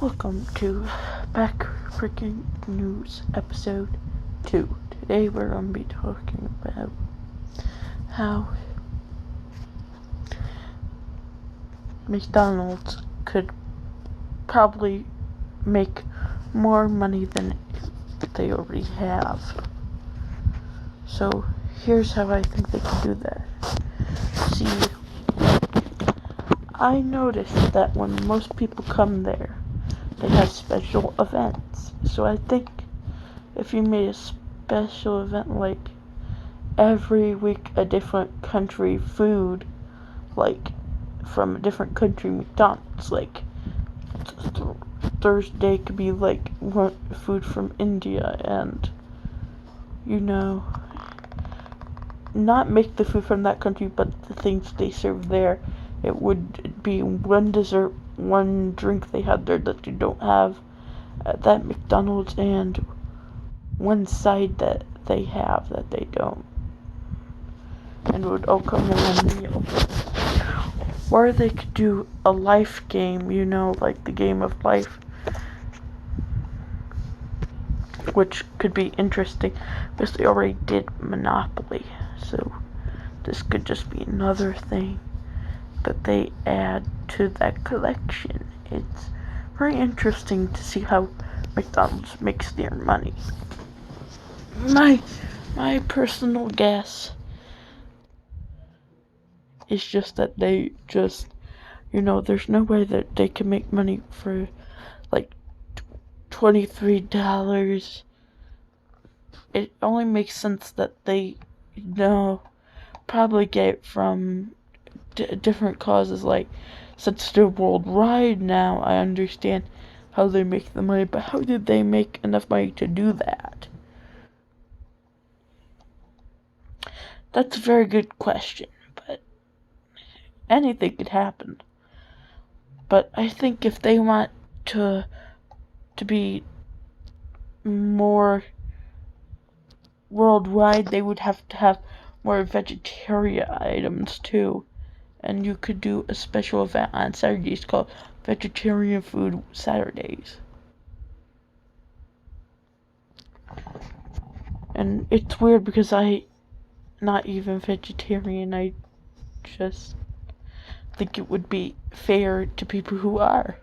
Welcome to Back Freaking News Episode 2. Today we're going to be talking about how McDonald's could probably make more money than they already have. So here's how I think they can do that. See, I noticed that when most people come there, they have special events. So I think if you made a special event like every week a different country food, like from a different country McDonald's, like Thursday could be like food from India, and not make the food from that country but the things they serve there. It would be one dessert, one drink they have there that you don't have at that McDonald's, and one side that they have that they don't. And it would all come in one meal. Or they could do a life game, like the game of life, which could be interesting because they already did Monopoly. So this could just be another thing that they add to that collection. It's very interesting to see how McDonald's makes their money. My personal guess is just that they just, there's no way that they can make money for like $23. It only makes sense that they, probably get it from different causes, like since they're worldwide now, I understand how they make the money, but how did they make enough money to do that? That's a very good question, but anything could happen. But I think if they want to be more worldwide, they would have to have more vegetarian items too. And you could do a special event on Saturdays called Vegetarian Food Saturdays. And it's weird because I'm not even vegetarian. I just think it would be fair to people who are.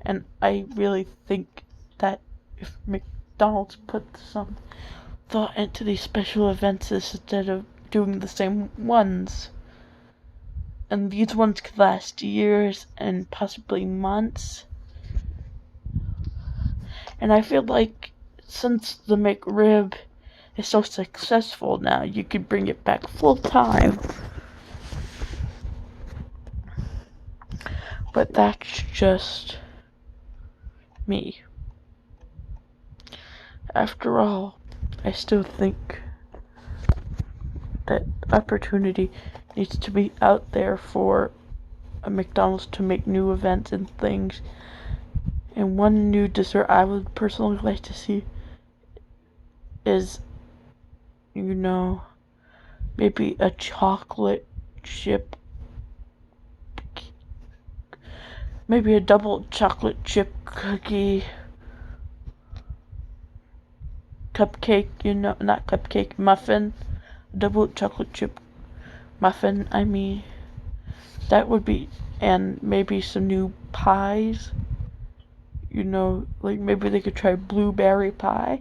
And I really think that if McDonald's put some thought into these special events instead of doing the same ones, and these ones could last years and possibly months. And I feel like since the McRib is so successful now, you could bring it back full time. But that's just me. After all, I still think that opportunity needs to be out there for a McDonald's to make new events and things. And one new dessert I would personally like to see is, maybe a chocolate chip, maybe a double chocolate chip cookie, cupcake, not cupcake, muffin, double chocolate chip muffin, that would be, and maybe some new pies, like maybe they could try blueberry pie,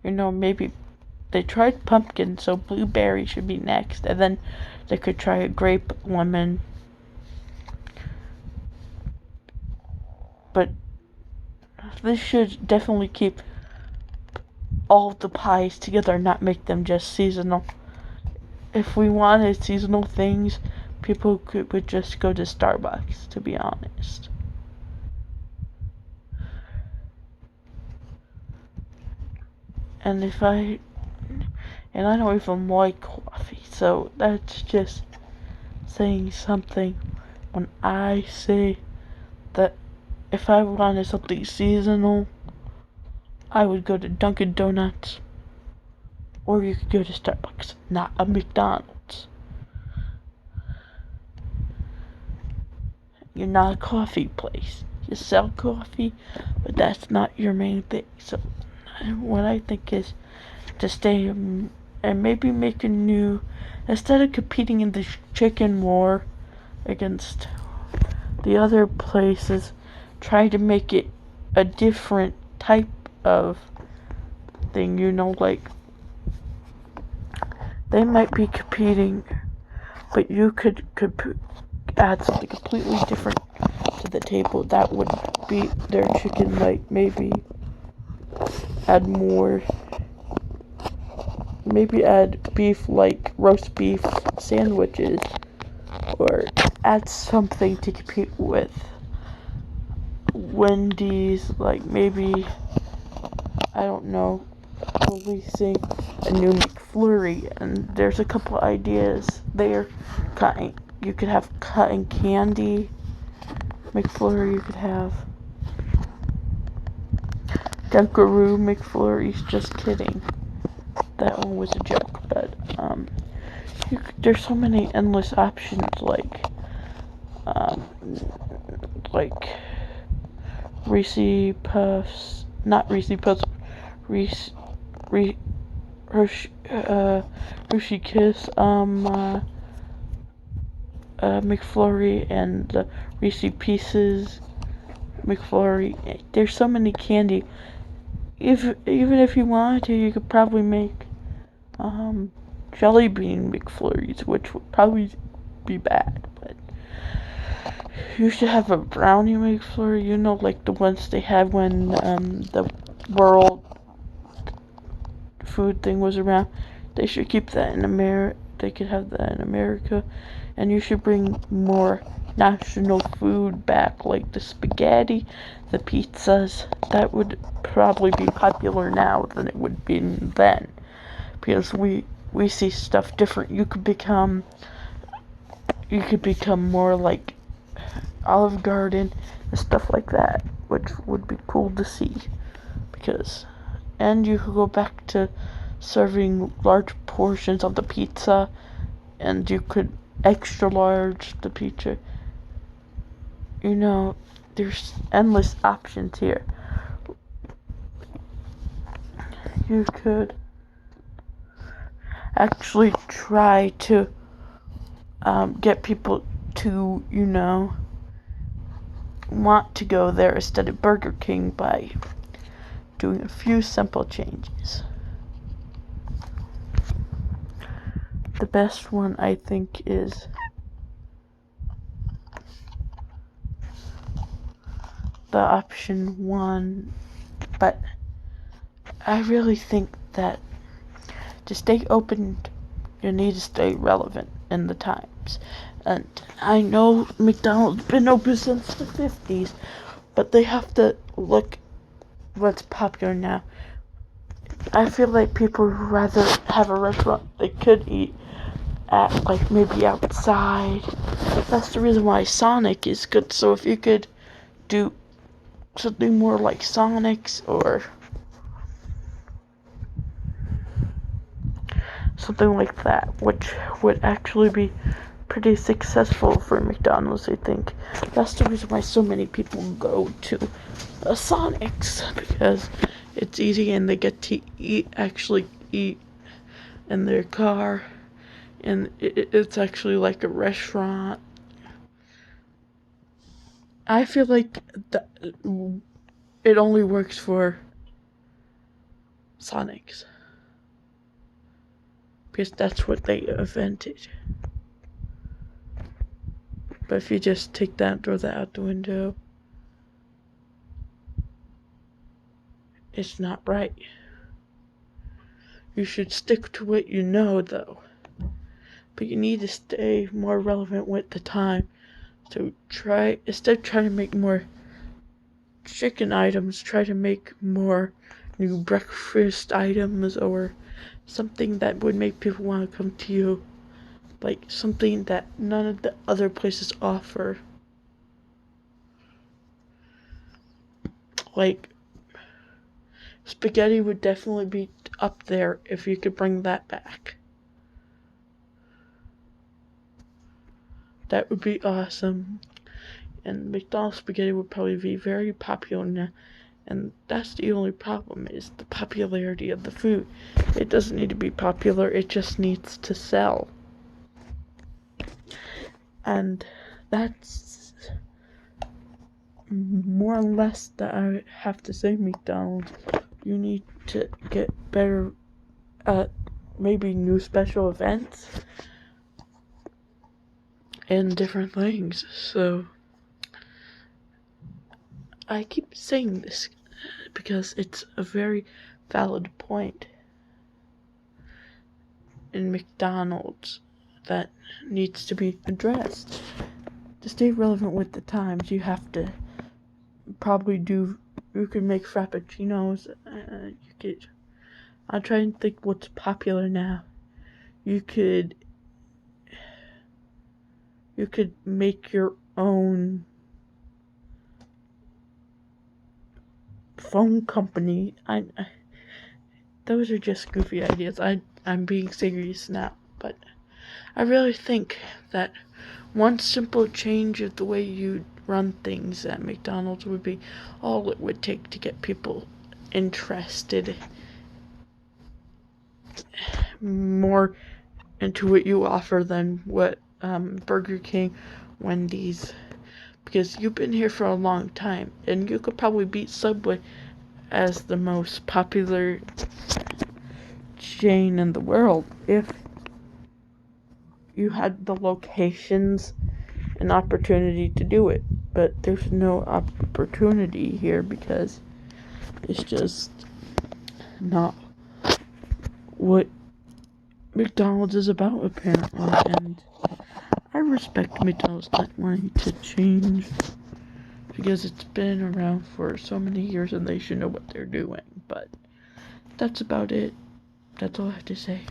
maybe they tried pumpkin, so blueberry should be next, and then they could try a grape lemon. But this should definitely keep all the pies together, not make them just seasonal. If we wanted seasonal things, people would just go to Starbucks, to be honest. And I don't even like coffee, so that's just saying something when I say that if I wanted something seasonal, I would go to Dunkin' Donuts, or you could go to Starbucks, not a McDonald's. you're not a coffee place. You sell coffee, but that's not your main thing. So what I think is to stay and maybe make a new, instead of competing in the chicken war against the other places, try to make it a different type of thing, like they might be competing, but you could add something completely different to the table. That would be their chicken, like maybe add more, maybe add beef, like roast beef sandwiches, or add something to compete with Wendy's, like maybe, I don't know, releasing a new McFlurry, and there's a couple ideas there. You could have cotton candy McFlurry, you could have Dunkaroo McFlurries, just kidding. That one was a joke, but there's so many endless options, like Reese Puffs, not Reese Puffs, Reese, Hershey Kiss, McFlurry, and the Reese Pieces McFlurry. There's so many candy. Even if you wanted to, you could probably make jelly bean McFlurries, which would probably be bad, but you should have a brownie McFlurry, like the ones they had when the world food thing was around. They should keep that in America. They could have that in America, and you should bring more national food back, like the spaghetti, the pizzas. That would probably be popular now than it would be then, because we see stuff different. You could become more like Olive Garden and stuff like that, which would be cool to see, and you could go back to serving large portions of the pizza, and you could extra large the pizza. There's endless options here. You could actually try to get people to, want to go there instead of Burger King by doing a few simple changes. The best one, I think, is the option 1, but I really think that to stay open, you need to stay relevant in the times. And I know McDonald's been open since the 50s, but they have to look what's popular now. I feel like people would rather have a restaurant they could eat at, like maybe outside. That's the reason why Sonic is good. So if you could do something more like Sonic's, or something like that, which would actually be pretty successful for McDonald's, I think. That's the reason why so many people go to Sonic's, because it's easy and they get to actually eat in their car, and it's actually like a restaurant. I feel like it only works for Sonic's, because that's what they invented. But if you just take that and throw that out the window, it's not right. You should stick to what you know, though. But you need to stay more relevant with the time. So instead of trying to make more chicken items, try to make more new breakfast items, or something that would make people want to come to you. Like something that none of the other places offer. Like spaghetti would definitely be up there if you could bring that back. That would be awesome. and McDonald's spaghetti would probably be very popular now. And that's the only problem, is the popularity of the food. It doesn't need to be popular, it just needs to sell. And that's more or less that I have to say, McDonald's. You need to get better at maybe new special events and different things. So I keep saying this because it's a very valid point in McDonald's that needs to be addressed. To stay relevant with the times, you have to probably you could make frappuccinos, I'll try and think what's popular now. You could make your own phone company. Those are just goofy ideas. I'm being serious now, but I really think that one simple change of the way you run things at McDonald's would be all it would take to get people interested more into what you offer than what Burger King, Wendy's, because you've been here for a long time, and you could probably beat Subway as the most popular chain in the world if you had the locations and opportunity to do it. But there's no opportunity here because it's just not what McDonald's is about, apparently. And I respect McDonald's not wanting to change because it's been around for so many years and they should know what they're doing. But that's about it. That's all I have to say.